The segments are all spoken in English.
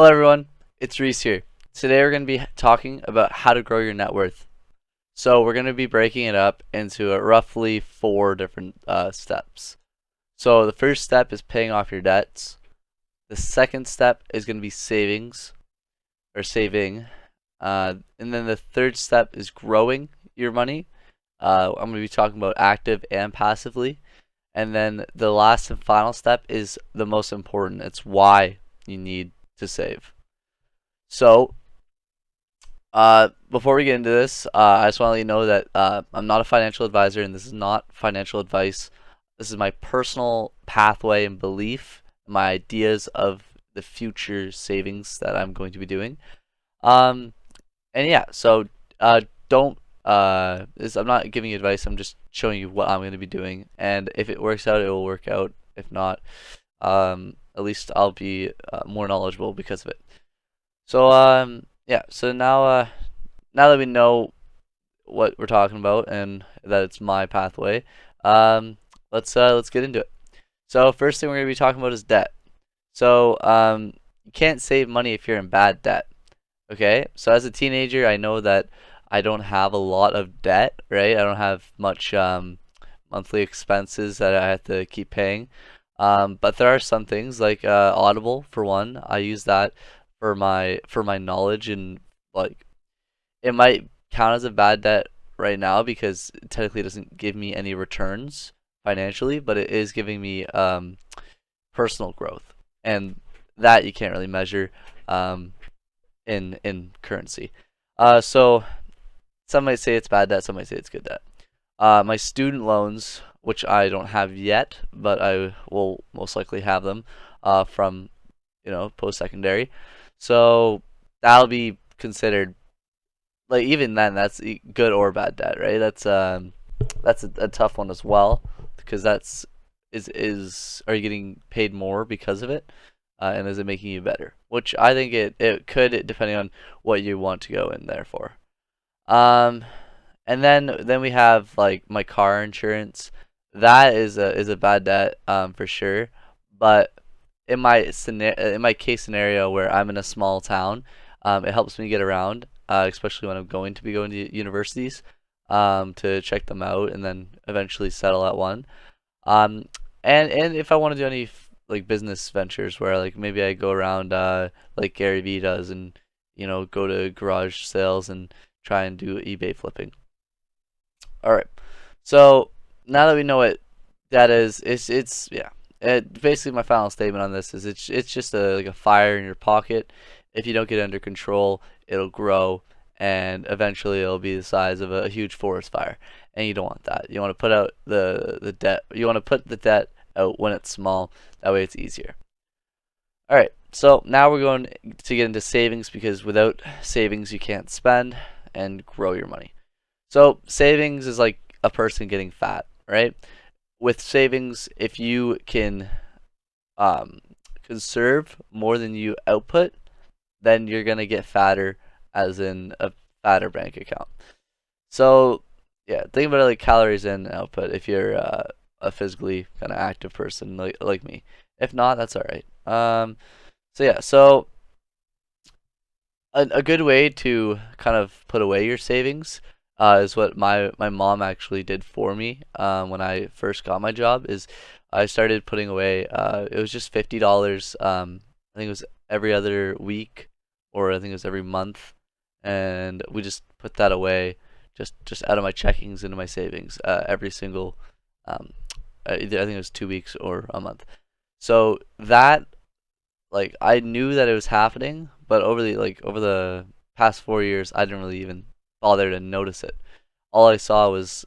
Hello everyone, it's Reese here. Today we're going to be talking about how to grow your net worth. So we're going to be breaking it up into roughly four different steps. So the first step is paying off your debts. The second step is going to be savings or saving. And then the third step is growing your money. I'm going to be talking about active and passively. And then the last and final step is the most important. It's why you need to save. So, before we get into this, I just want to let you know that I'm not a financial advisor and this is not financial advice. This is my personal pathway and belief, my ideas of the future savings that I'm going to be doing. Um, and yeah, so don't I'm not giving you advice. I'm just showing you what I'm going to be doing, and if it works out, it will work out. If not, at least I'll be more knowledgeable because of it. So yeah, so now that we know what we're talking about and that it's my pathway, um let's get into it. So first thing we're gonna be talking about is debt. So you can't save money if you're in bad debt. Okay? So as a teenager, I know that I don't have a lot of debt, right? I don't have much monthly expenses that I have to keep paying. But there are some things like Audible for one. I use that for my knowledge, and like it might count as a bad debt right now because it technically doesn't give me any returns financially, but it is giving me personal growth, and that you can't really measure um, in currency. So some might say it's bad debt, some might say it's good debt. My student loans, which I don't have yet, but I will most likely have them from post-secondary. So that'll be considered, like, even then that's good or bad debt, right? That's a tough one as well, because that's is are you getting paid more because of it, and is it making you better? Which I think it could, depending on what you want to go in there for. Um, and then we have like my car insurance. That is a bad debt for sure. But in my case scenario where I'm in a small town, it helps me get around, especially when I'm going to be going to universities, to check them out and then eventually settle at one. Um, and if I want to do any like business ventures where like maybe I go around like Gary Vee does, and go to garage sales and try and do eBay flipping. All right. So now that we know what that is, it's yeah. Basically, my final statement on this is it's just like a fire in your pocket. If you don't get it under control, it'll grow, and eventually it'll be the size of a huge forest fire. And you don't want that. You want to put out the debt. You want to put the debt out when it's small. That way, it's easier. All right. So now we're going to get into savings, because without savings, you can't spend and grow your money. So savings is like a person getting fat, right? With savings, if you can um, conserve more than you output, then you're gonna get fatter, as in a fatter bank account. So yeah, think about it like calories in and output. If you're a physically kind of active person like me, if not, that's all right. So yeah, so a good way to kind of put away your savings is what my mom actually did for me when I first got my job. Is I started putting away. It was just $50. I think it was every other week, or I think it was every month, and we just put that away, just out of my checkings into my savings every single. Um, either I think it was 2 weeks or a month. So that, like, I knew that it was happening, but over the past 4 years, I didn't really even bother to notice it. All I saw was,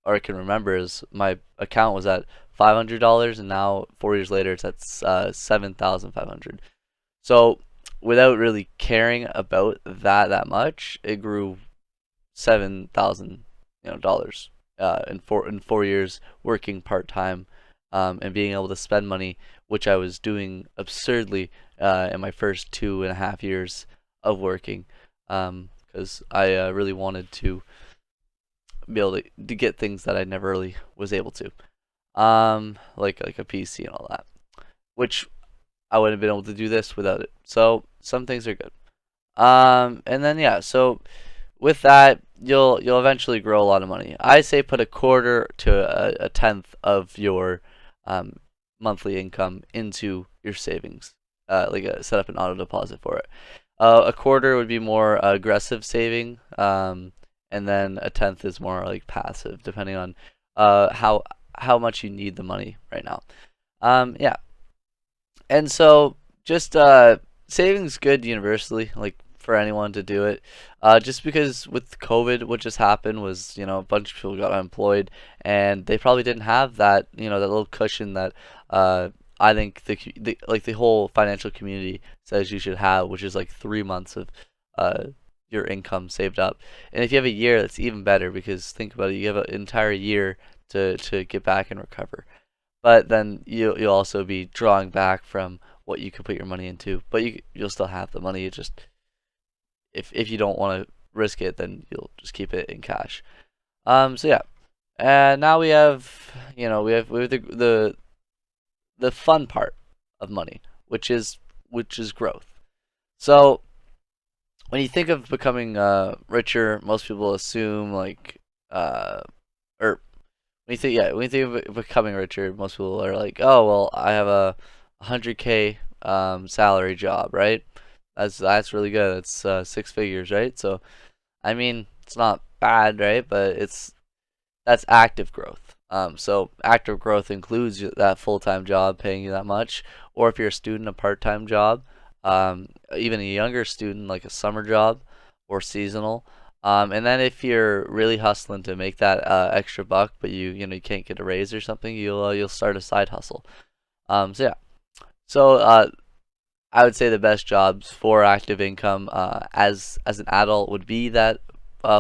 or I can remember, is my account was at $500, and now 4 years later, it's at 7,500. So without really caring about that much, it grew 7,000 dollars in 4 years working part time, and being able to spend money, which I was doing absurdly in my first 2.5 years of working, because I really wanted to be able to get things that I never really was able to, like a PC and all that, which I wouldn't have been able to do this without it. So some things are good. And then yeah, so with that, you'll eventually grow a lot of money. I say put a quarter to a tenth of your um, monthly income into your savings, set up an auto deposit for it. A quarter would be more aggressive saving, and then a tenth is more like passive, depending on how much you need the money right now. Yeah, and so just saving's good universally, like for anyone to do it. Just because with COVID, what just happened was, a bunch of people got unemployed, and they probably didn't have that, that little cushion that I think the whole financial community says you should have, which is like 3 months of uh your income saved up. And if you have a year, that's even better because think about it, you have an entire year to get back and recover. But then you'll also be drawing back from what you could put your money into. But you'll still have the money. You just if you don't want to risk it, then you'll just keep it in cash. So yeah, and now we have the fun part of money, which is growth. So when you think of becoming richer, most people assume like or when you think of becoming richer, most people are like, oh well, I have a 100K salary job, right? That's really good. It's 6 figures, right? So I mean, it's not bad, right? But that's active growth. So active growth includes that full-time job paying you that much, or if you're a student, a part-time job, even a younger student like a summer job or seasonal. And then if you're really hustling to make that extra buck, but you can't get a raise or something, you'll start a side hustle. So yeah. So I would say the best jobs for active income as an adult would be that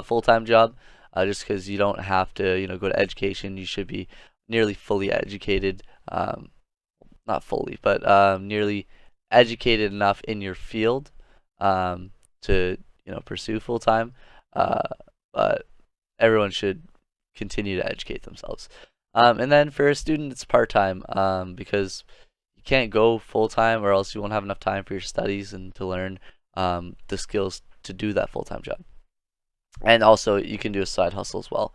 full-time job, just because you don't have to go to education. You should be nearly fully educated, not fully, but nearly educated enough in your field to pursue full-time. Uh, but everyone should continue to educate themselves. And then for a student, it's part-time because you can't go full-time or else you won't have enough time for your studies and to learn the skills to do that full-time job. And also, you can do a side hustle as well,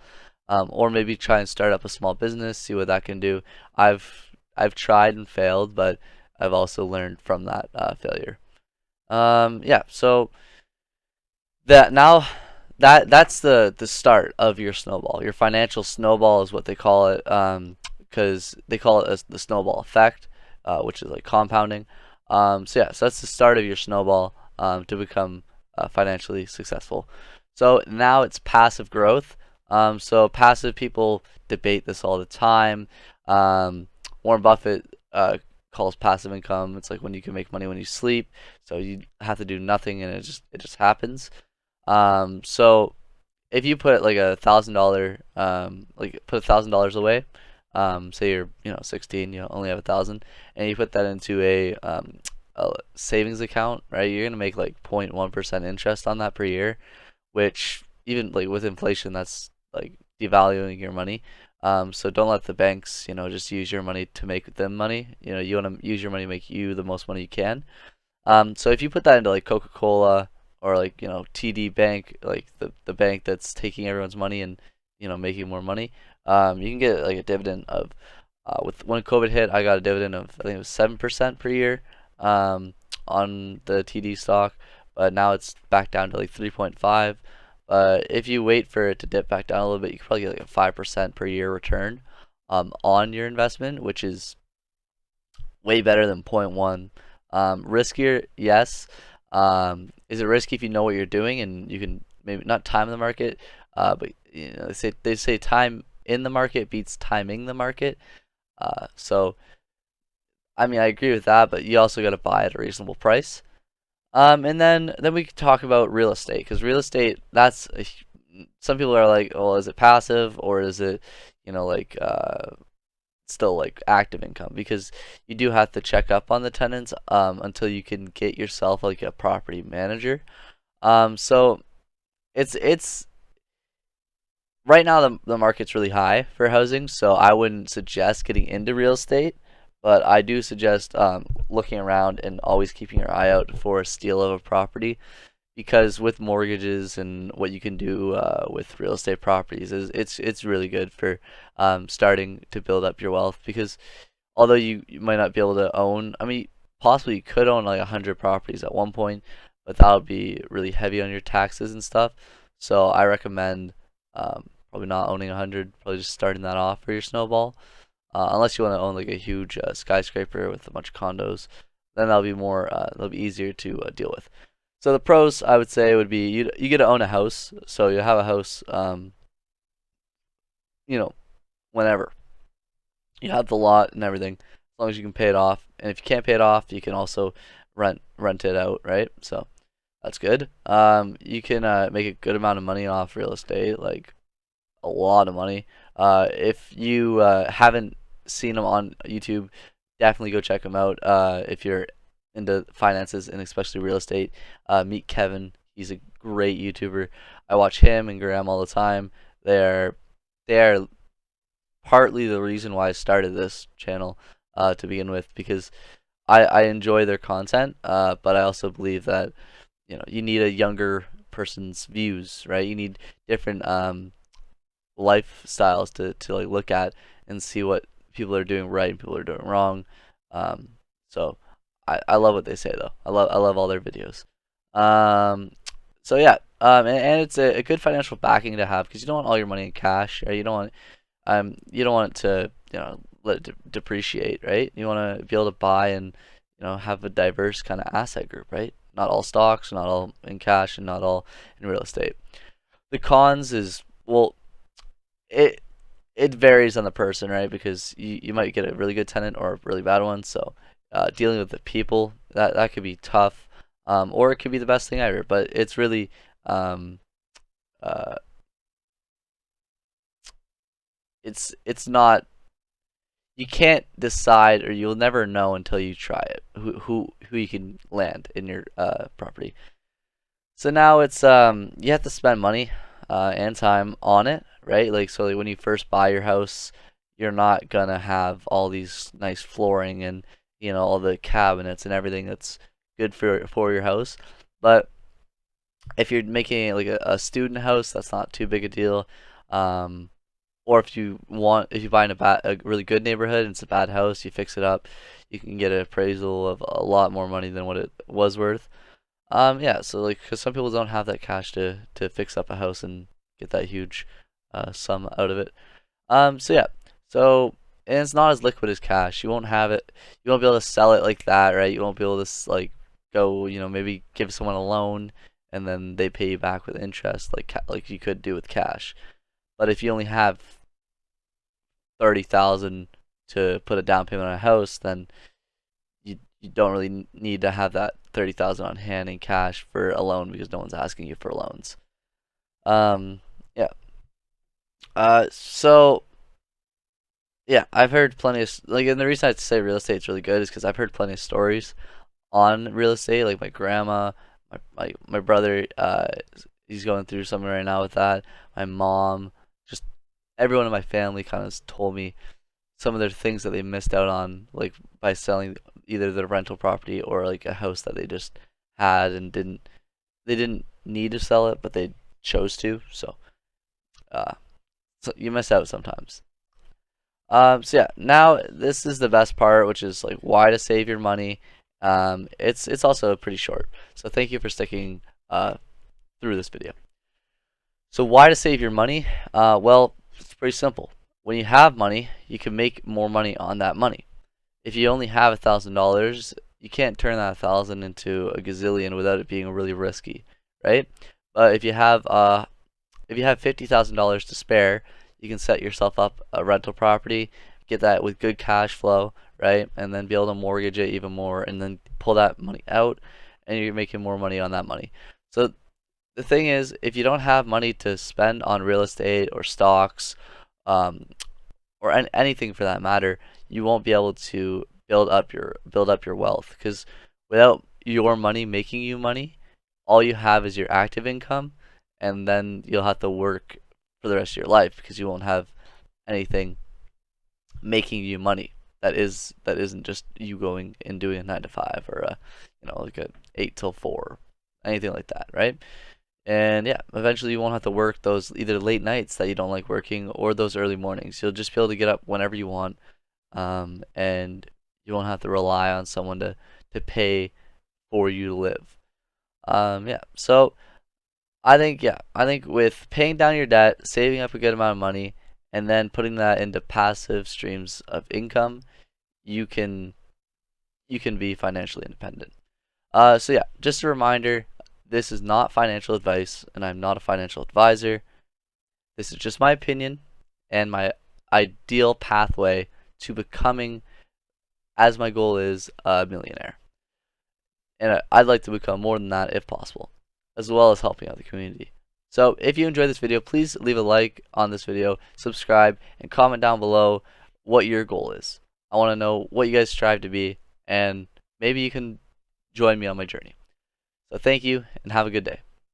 or maybe try and start up a small business, see what that can do. I've tried and failed, but I've also learned from that failure. Yeah, so that now that's the start of your snowball. Your financial snowball is what they call it, because they call it the snowball effect, which is like compounding. So yeah, so that's the start of your snowball to become financially successful. So now it's passive growth. So passive people debate this all the time. Warren Buffett calls passive income. It's like when you can make money when you sleep. So you have to do nothing and it just happens. So if you put like put $1,000 away, say you're 16, you only have 1,000, and you put that into a savings account, right? You're gonna make like 0.1% interest on that per year, which even like with inflation, that's like devaluing your money. So don't let the banks, just use your money to make them money. You want to use your money to make you the most money you can. So if you put that into like Coca-Cola or like TD Bank, like the bank that's taking everyone's money and making more money, you can get like a dividend of with when COVID hit, I got a dividend of I think it was 7% per year on the TD stock, but now it's back down to like 3.5. If you wait for it to dip back down a little bit, you can probably get like a 5% per year return on your investment, which is way better than point 0.1. Riskier, yes. Is it risky if you know what you're doing and you can maybe not time the market, but they say time in the market beats timing the market. So I mean I agree with that, but you also got to buy at a reasonable price. And then we could talk about real estate because real estate some people are like, oh, is it passive or is it like still like active income because you do have to check up on the tenants until you can get yourself like a property manager. So it's right now the market's really high for housing, so I wouldn't suggest getting into real estate. but I do suggest looking around and always keeping your eye out for a steal of a property, because with mortgages and what you can do with real estate properties is it's really good for starting to build up your wealth. Because although you might not be able to own, I mean, possibly you could own like 100 properties at one point, but that would be really heavy on your taxes and stuff. So I recommend probably not owning 100, probably just starting that off for your snowball. Unless you want to own like a huge skyscraper with a bunch of condos, then that'll be easier to deal with. So the pros I would say would be you get to own a house, so you have a house, you know, whenever you have the lot and everything, as long as you can pay it off. And if you can't pay it off, you can also rent it out, right? So that's good. You can make a good amount of money off real estate, like a lot of money. If you haven't seen them on YouTube, definitely go check them out. If you're into finances and especially real estate, meet Kevin. He's a great YouTuber. I watch him and Graham all the time. They're they are partly the reason why I started this channel to begin with, because I enjoy their content, but I also believe that you need a younger person's views, right? You need different lifestyles to like look at and see what people are doing right and people are doing wrong. Um, so I love what they say though. I love all their videos. Um, so yeah, and it's a good financial backing to have, because you don't want all your money in cash, right? You don't want it to let it depreciate, right? You want to be able to buy and have a diverse kind of asset group, right? Not all stocks, not all in cash, and not all in real estate. The cons is, well, it it varies on the person, right? Because you might get a really good tenant or a really bad one. So dealing with the people, that could be tough, or it could be the best thing ever. But it's really um, uh, it's not, you can't decide, or you'll never know until you try it, who you can land in your property. So now it's you have to spend money and time on it, right? Like, so like when you first buy your house, you're not gonna have all these nice flooring and all the cabinets and everything that's good for your house. But if you're making it like a student house, that's not too big a deal. Um, or if you buy in a really good neighborhood and it's a bad house, you fix it up, you can get an appraisal of a lot more money than what it was worth. Yeah, so like, because some people don't have that cash to fix up a house and get that huge sum out of it. So yeah, so and it's not as liquid as cash. You won't have it. You won't be able to sell it like that, right? You won't be able to like go, maybe give someone a loan and then they pay you back with interest, like you could do with cash. But if you only have 30,000 to put a down payment on a house, then you don't really need to have that 30,000 on hand in cash for a loan, because no one's asking you for loans. Um, yeah. So yeah, I've heard plenty of like, and the reason I say real estate is really good is because I've heard plenty of stories on real estate. Like my grandma, my brother, he's going through something right now with that. My mom, just everyone in my family kind of told me some of their things that they missed out on, like by selling either their rental property or like a house that they just had and they didn't need to sell it, but they chose to. Uh, so you miss out sometimes. So yeah, now this is the best part, which is like why to save your money. It's also pretty short, so thank you for sticking through this video. So why to save your money? Well, it's pretty simple. When you have money, you can make more money on that money. If you only have $1,000, you can't turn that 1,000 into a gazillion without it being really risky, right? But if you have $50,000 to spare, you can set yourself up a rental property, get that with good cash flow, right? And then be able to mortgage it even more, and then pull that money out, and you're making more money on that money. So the thing is, if you don't have money to spend on real estate or stocks, um, or anything for that matter, you won't be able to build up your wealth, because without your money making you money, all you have is your active income, and then you'll have to work for the rest of your life because you won't have anything making you money. that isn't just you going and doing a 9 to 5 or a like a 8 till 4, anything like that, right? And yeah, eventually you won't have to work those either late nights that you don't like working or those early mornings. You'll just be able to get up whenever you want, and you won't have to rely on someone to pay for you to live. Yeah. So I think with paying down your debt, saving up a good amount of money, and then putting that into passive streams of income, you can you can be financially independent. So yeah, just a reminder, this is not financial advice, and I'm not a financial advisor. This is just my opinion and my ideal pathway to becoming, as my goal is, a millionaire. And I'd like to become more than that if possible, as well as helping out the community. So if you enjoyed this video, please leave a like on this video, subscribe, and comment down below what your goal is. I want to know what you guys strive to be, and maybe you can join me on my journey. So thank you, and have a good day.